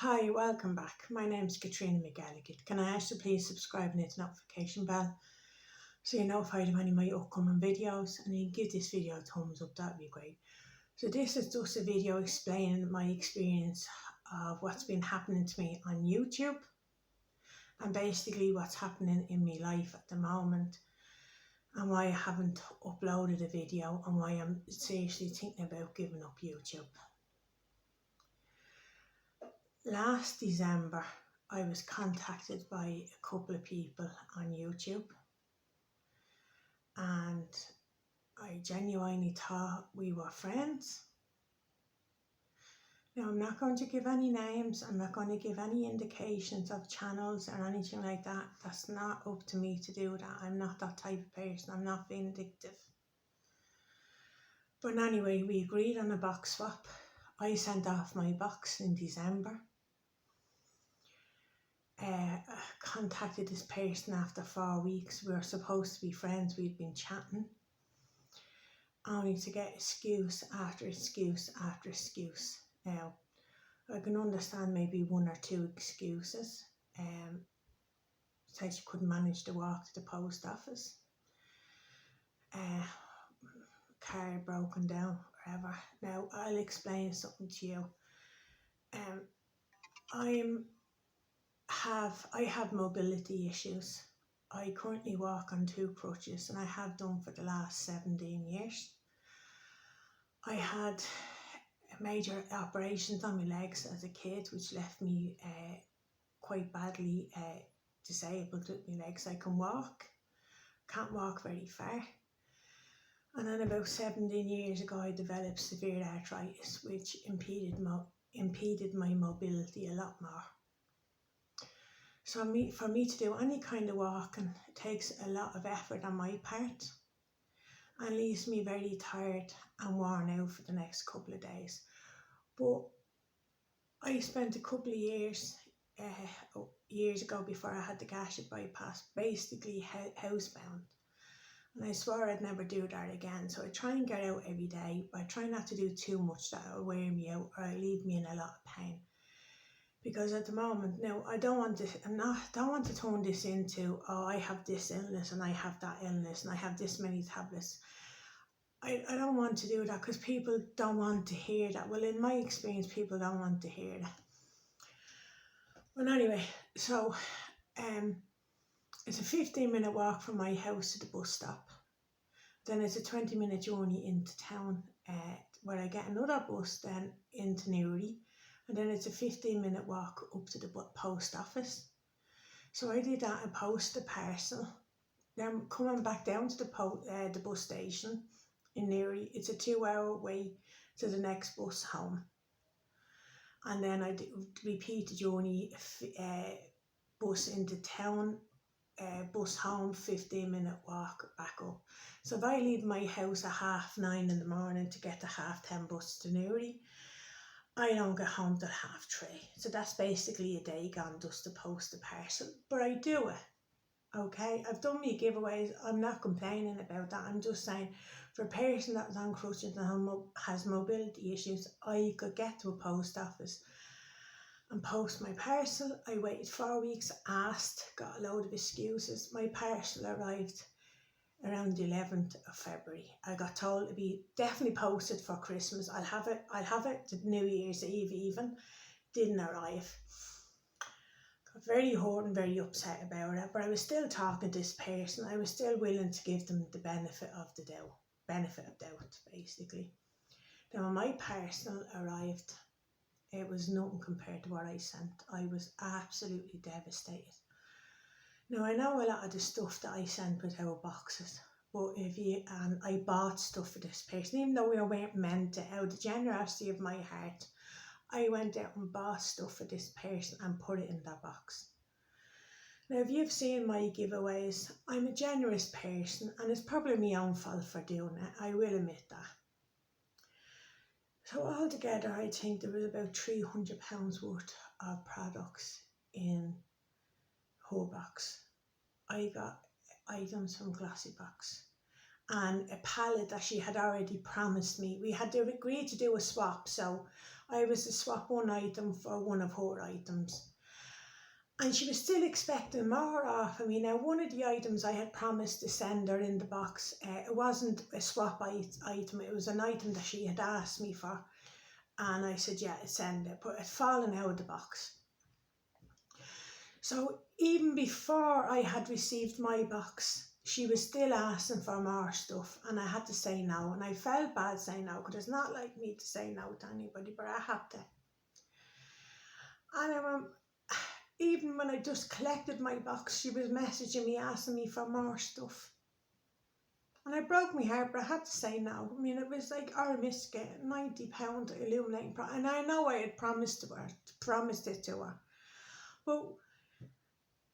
Hi, welcome back. My name's Katrina McGilligan. Can I ask you please subscribe and hit the notification bell so you're notified of any of my upcoming videos, and you can give this video a thumbs up, that'd be great. So this is just a video explaining my experience of what's been happening to me on YouTube and basically what's happening in my life at the moment and why I haven't uploaded a video and why I'm seriously thinking about giving up YouTube. Last December, I was contacted by a couple of people on YouTube, and I genuinely thought we were friends. Now, I'm not going to give any names, I'm not going to give any indications of channels or anything like that. That's not up to me to do that. I'm not that type of person, I'm not vindictive. But anyway, we agreed on a box swap. I sent off my box in December. Contacted this person after 4 weeks. We were supposed to be friends, we'd been chatting, only to get excuse after excuse after excuse. Now, I can understand maybe one or two excuses. Said she couldn't manage to walk to the post office, car broken down, whatever. Now, I'll explain something to you. I have mobility issues. I currently walk on 2 crutches, and I have done for the last 17 years. I had major operations on my legs as a kid, which left me quite badly disabled with my legs. I can walk, can't walk very far. And then about 17 years ago, I developed severe arthritis, which impeded my mobility a lot more. So for me to do any kind of walking, it takes a lot of effort on my part and leaves me very tired and worn out for the next couple of days. But I spent a couple of years ago, before I had the gastric bypass, basically housebound. And I swore I'd never do that again. So I try and get out every day, but I try not to do too much that will wear me out or leave me in a lot of pain. Because at the moment, now, I don't want to turn this into, oh, I have this illness and I have that illness and I have this many tablets. I don't want to do that because people don't want to hear that. Well, in my experience, people don't want to hear that. But anyway, so it's a 15-minute walk from my house to the bus stop. Then it's a 20-minute journey into town where I get another bus then into Newry. And then it's a 15-minute walk up to the post office. So I did that and posted a parcel. Then coming back down to the bus station in Newry, it's a 2-hour way to the next bus home. And then I repeat the journey, bus into town, bus home, 15-minute walk back up. So if I leave my house at 9:30 in the morning to get the 10:30 bus to Newry, I don't get home till 3:30. So that's basically a day gone just to post the parcel. But I do it. Okay, I've done my giveaways. I'm not complaining about that. I'm just saying, for a person that's on crutches and has mobility issues, I could get to a post office and post my parcel. I waited 4 weeks, asked, got a load of excuses. My parcel arrived around the 11th of February. I got told to be definitely posted for Christmas. I'll have it to New Year's Eve even. Didn't arrive. Got very hurt and very upset about it, but I was still talking to this person. I was still willing to give them the benefit of doubt, basically. Then when my parcel arrived, it was nothing compared to what I sent. I was absolutely devastated. Now, I know a lot of the stuff that I sent was out of boxes, but I bought stuff for this person, even though we weren't meant to. Out of the generosity of my heart, I went out and bought stuff for this person and put it in that box. Now, if you've seen my giveaways, I'm a generous person, and it's probably my own fault for doing it. I will admit that. So altogether, I think there was about £300 worth of products in her box. I got items from Glossy Box, and a pallet that she had already promised me. We had to agree to do a swap, so I was to swap one item for one of her items. And she was still expecting more off of me. Now, one of the items I had promised to send her in the box, it wasn't a swap item, it was an item that she had asked me for. And I said, yeah, send it, but it's fallen out of the box. So even before I had received my box, she was still asking for more stuff, and I had to say no. And I felt bad saying no, because it's not like me to say no to anybody, but I had to. And even when I just collected my box, she was messaging me, asking me for more stuff. And I broke my heart, but I had to say no. I mean, it was like our biscuit, £90 illuminating, and I know I had promised it to her. But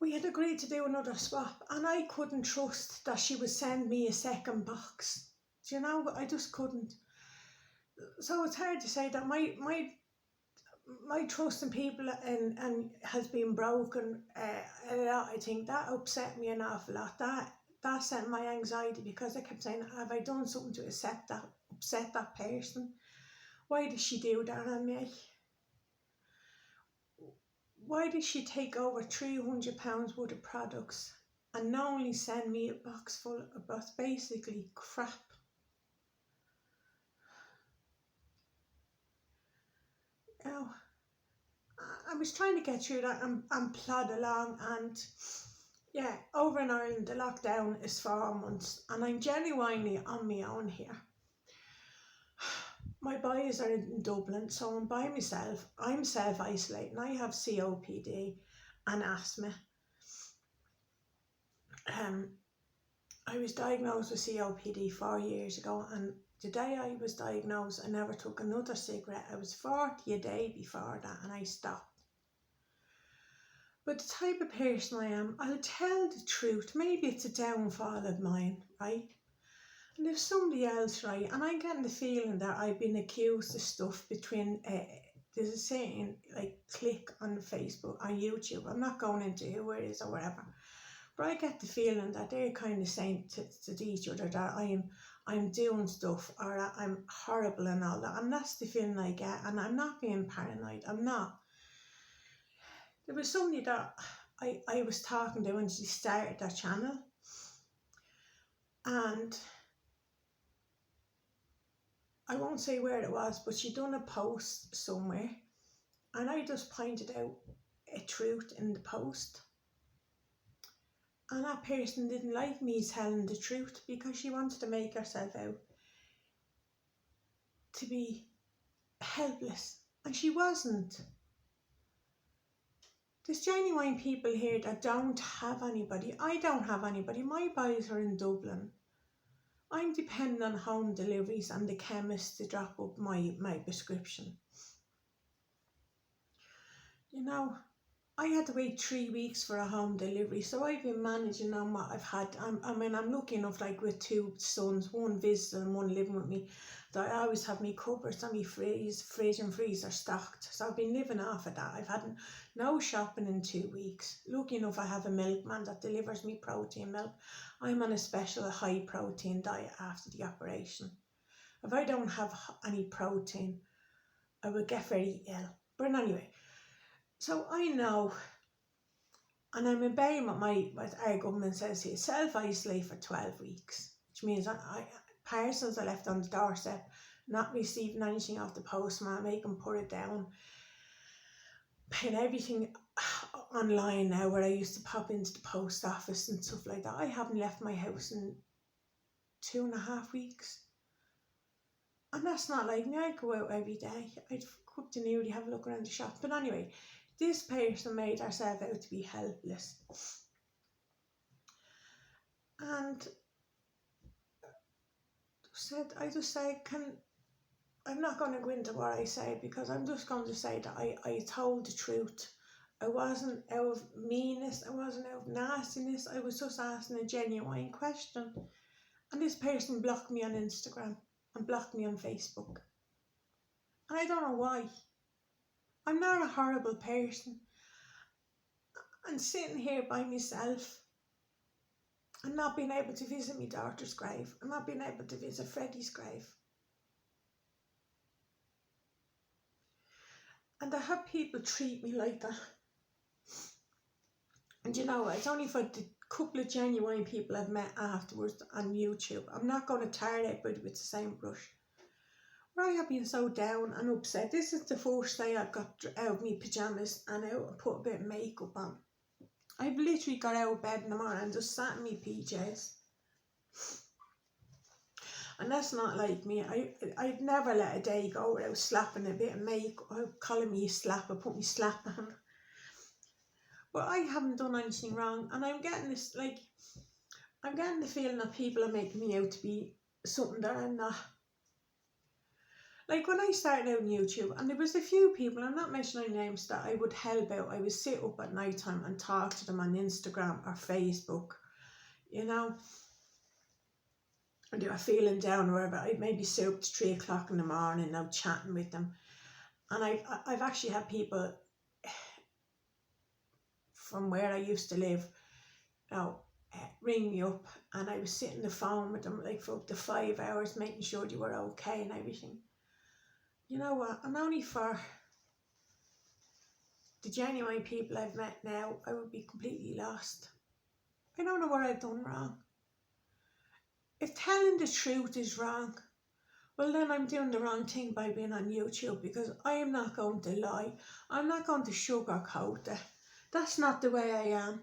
we had agreed to do another swap, and I couldn't trust that she would send me a second box. Do you know? I just couldn't. So it's hard to say that my trust in people and has been broken a lot. I think that upset me an awful lot. That sent my anxiety, because I kept saying, have I done something to upset that person? Why did she do that on me? Why did she take over £300 worth of products and not only send me a box full of basically crap? You know, I was trying to get through that and plod along, and yeah, over in Ireland the lockdown is 4 months, and I'm genuinely on my own here. My boys are in Dublin, so I'm by myself. I'm self-isolating. I have COPD and asthma. I was diagnosed with COPD 4 years ago, and the day I was diagnosed, I never took another cigarette. I was 40 a day before that, and I stopped. But the type of person I am, I'll tell the truth. Maybe it's a downfall of mine, right? And if somebody else, right, and I'm getting the feeling that I've been accused of stuff between, there's a saying, like, click on Facebook, on YouTube. I'm not going into who it is or whatever. But I get the feeling that they're kind of saying to each other that I'm doing stuff, or that I'm horrible and all that. And that's the feeling I get. And I'm not being paranoid. I'm not. There was somebody that I was talking to when she started that channel. And I won't say where it was, but she done a post somewhere, and I just pointed out a truth in the post, and that person didn't like me telling the truth, because she wanted to make herself out to be helpless, and she wasn't. There's genuine people here that don't have anybody. I don't have anybody. My boys are in Dublin. I'm dependent on home deliveries and the chemist to drop up my prescription. You know, I had to wait 3 weeks for a home delivery, so I've been managing on what I've had. I'm lucky enough, like with 2 sons, one visiting and one living with me, that I always have my cupboards and my fridge and freezer stocked. So I've been living off of that. I've had no shopping in 2 weeks. Lucky enough, I have a milkman that delivers me protein milk. I'm on a special high protein diet after the operation. If I don't have any protein, I will get very ill. But anyway, so I know, and I'm obeying what our government says here, self-isolate for 12 weeks, which means parcels are left on the doorstep, not receiving anything off the postman, make them put it down, paying everything online now, where I used to pop into the post office and stuff like that. I haven't left my house in 2.5 weeks. And that's not like me. I go out every day. I'd go up to Newry, have a look around the shop. But anyway, this person made herself out to be helpless. And I just say, I'm not going to go into what I say, because I'm just going to say that I told the truth. I wasn't out of meanness, I wasn't out of nastiness, I was just asking a genuine question. And this person blocked me on Instagram and blocked me on Facebook. And I don't know why. I'm not a horrible person. And sitting here by myself, and not being able to visit my daughter's grave, and not being able to visit Freddie's grave. And to have people treat me like that. And you know, it's only for the couple of genuine people I've met afterwards on YouTube. I'm not going to tar everybody with the same brush. Where I have been so down and upset. This is the first day I got out of my pyjamas and out and put a bit of makeup on. I've literally got out of bed in the morning and just sat in my PJs. And that's not like me. I'd never let a day go without slapping a bit of makeup. Calling me a slap, I put my slap on. But I haven't done anything wrong, and I'm getting this, like, I'm getting the feeling that people are making me out to be something that I'm not. Like when I started out on YouTube, and there was a few people, I'm not mentioning names, that I would help out. I would sit up at night time and talk to them on Instagram or Facebook, you know. And they were feeling down or whatever. I'd maybe sit up to 3 o'clock in the morning now chatting with them. And I've actually had people from where I used to live, you know, ring me up, and I was sitting on the phone with them like for up to 5 hours, making sure they were okay and everything. You know what, and only for the genuine people I've met now, I would be completely lost. I don't know what I've done wrong. If telling the truth is wrong, well then I'm doing the wrong thing by being on YouTube, because I am not going to lie. I'm not going to sugarcoat it. That's not the way I am.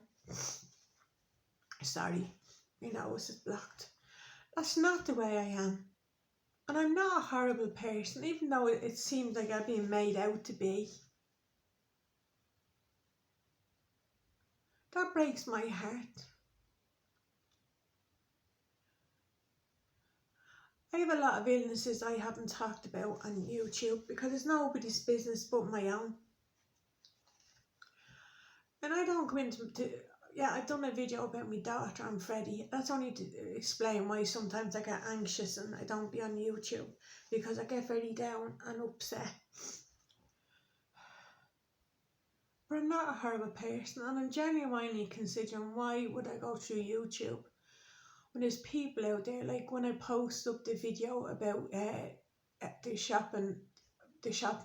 Sorry, my nose is blocked. That's not the way I am. And I'm not a horrible person, even though it seems like I'm being made out to be. That breaks my heart. I have a lot of illnesses I haven't talked about on YouTube because it's nobody's business but my own. And I don't go into yeah, I've done a video about my daughter and Freddie. That's only to explain why sometimes I get anxious and I don't be on YouTube, because I get very down and upset. But I'm not a horrible person, and I'm genuinely considering why would I go through YouTube when there's people out there, like when I post up the video about the shop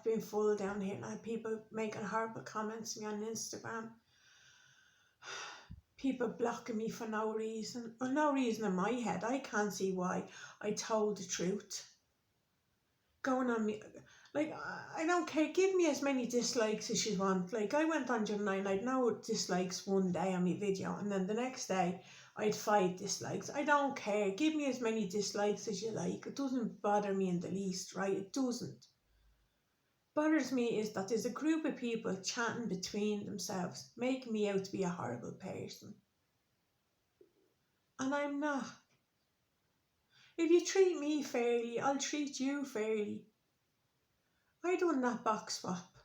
being full down here, and I had people making horrible comments to me on Instagram. People blocking me for no reason. Well, no reason in my head. I can't see why. I told the truth. Going on me, like, I don't care. Give me as many dislikes as you want. Like, I went on Gemini and I'd no dislikes one day on my video, and then the next day I'd 5 dislikes. I don't care. Give me as many dislikes as you like. It doesn't bother me in the least, right? It doesn't. Bothers me is that there's a group of people chatting between themselves, making me out to be a horrible person. And I'm not. If you treat me fairly, I'll treat you fairly. I done that box swap.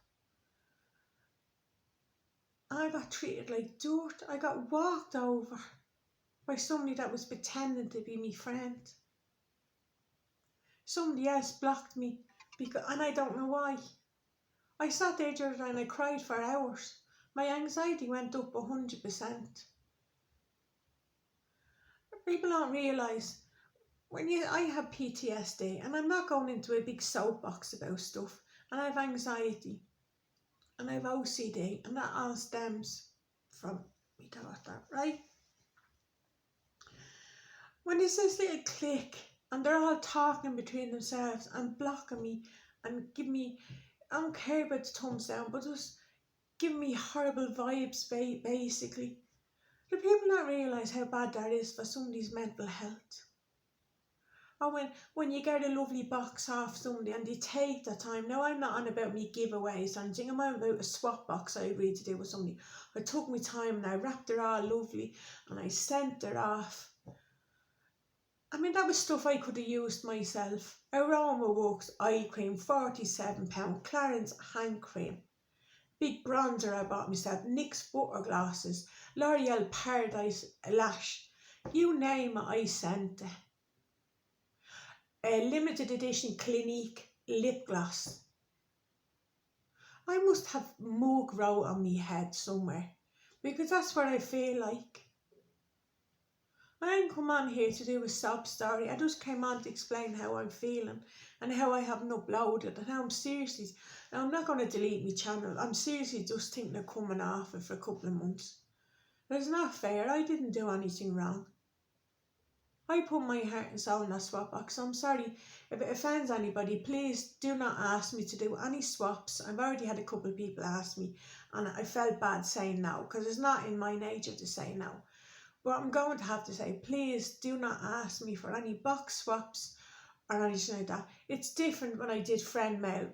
I got treated like dirt. I got walked over by somebody that was pretending to be my friend. Somebody else blocked me, and I don't know why. I sat there the other day and I cried for hours. My anxiety went up 100%. People don't realise, I have PTSD, and I'm not going into a big soapbox about stuff, and I have anxiety, and I have OCD, and that all stems from my daughter, right? When there's this little clique, and they're all talking between themselves and blocking me and giving me, I don't care about the thumbs down, but just giving me horrible vibes, basically. Do people not realise how bad that is for somebody's mental health? Or when you get a lovely box off somebody and they take the time. Now, I'm not on about me giveaways or anything. I'm on about a swap box I agreed to do with somebody. I took my time and I wrapped it all lovely and I sent it off. I mean, that was stuff I could have used myself. Aroma Works eye cream, £47. Clarence hand cream. Big bronzer I bought myself. NYX butter glasses. L'Oreal Paradise Lash. You name it, I sent it. A limited edition Clinique lip gloss. I must have mug wrote on my head somewhere, because that's what I feel like. I didn't come on here to do a sob story. I just came on to explain how I'm feeling and how I haven't uploaded and how I'm seriously, now I'm not going to delete my channel. I'm seriously just thinking of coming off it for a couple of months. It's not fair. I didn't do anything wrong. I put my heart and soul in that swap box. I'm sorry if it offends anybody. Please do not ask me to do any swaps. I've already had a couple of people ask me and I felt bad saying no because it's not in my nature to say no. But I'm going to have to say, please do not ask me for any box swaps or anything like that. It's different when I did friend mail,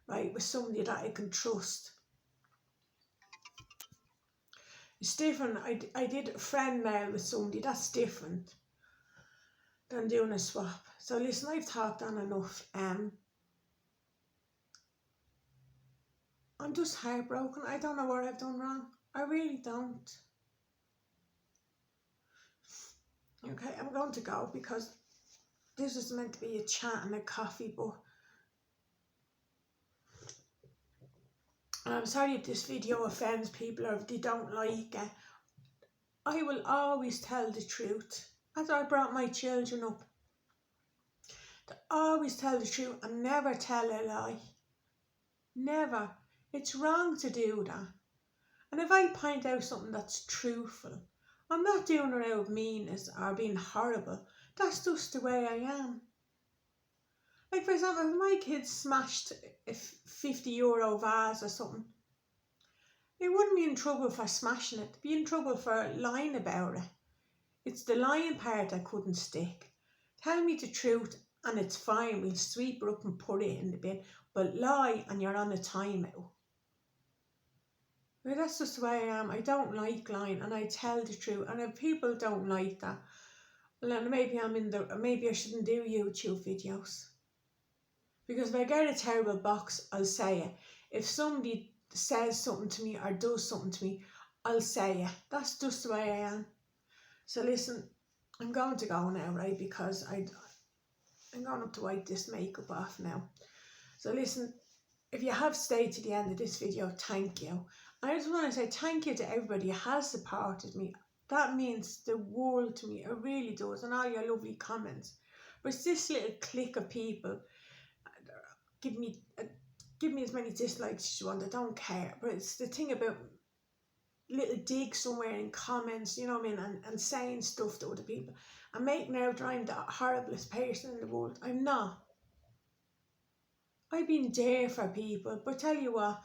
right, with somebody that I can trust. It's different. I did friend mail with somebody. That's different than doing a swap. So listen, I've talked on enough. I'm just heartbroken. I don't know what I've done wrong. I really don't. Okay, I'm going to go because this is meant to be a chat and a coffee, but I'm sorry if this video offends people or if they don't like it. I will always tell the truth. As I brought my children up, to always tell the truth and never tell a lie. Never. It's wrong to do that. And if I point out something that's truthful, I'm not doing it out of meanness or being horrible. That's just the way I am. Like for example, if my kids smashed a €50 vase or something, they wouldn't be in trouble for smashing it. They'd be in trouble for lying about it. It's the lying part that couldn't stick. Tell me the truth and it's fine. We'll sweep it up and put it in the bin. But lie and you're on a timeout. Well, that's just the way I am. I don't like lying and I tell the truth. And if people don't like that, well then maybe I shouldn't do YouTube videos. Because if I get a terrible box, I'll say it. If somebody says something to me or does something to me, I'll say it. That's just the way I am. So listen, I'm going to go now, right? Because I'm going up to wipe this makeup off now. So listen, if you have stayed to the end of this video, thank you. I just want to say thank you to everybody who has supported me. That means the world to me. It really does. And all your lovely comments. But it's this little clique of people. Give me as many dislikes as you want. I don't care. But it's the thing about little dig somewhere in comments, you know what I mean, and saying stuff to other people and making out I'm the horriblest person in the world. I'm not. I've been there for people, but tell you what,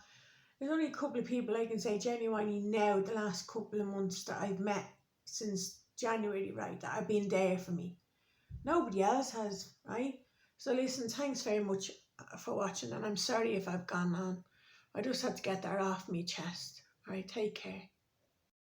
there's only a couple of people I can say genuinely now, the last couple of months that I've met since January, right, that have been there for me. Nobody else has, right? So listen, thanks very much for watching, and I'm sorry if I've gone on. I just had to get that off my chest. All right, take care.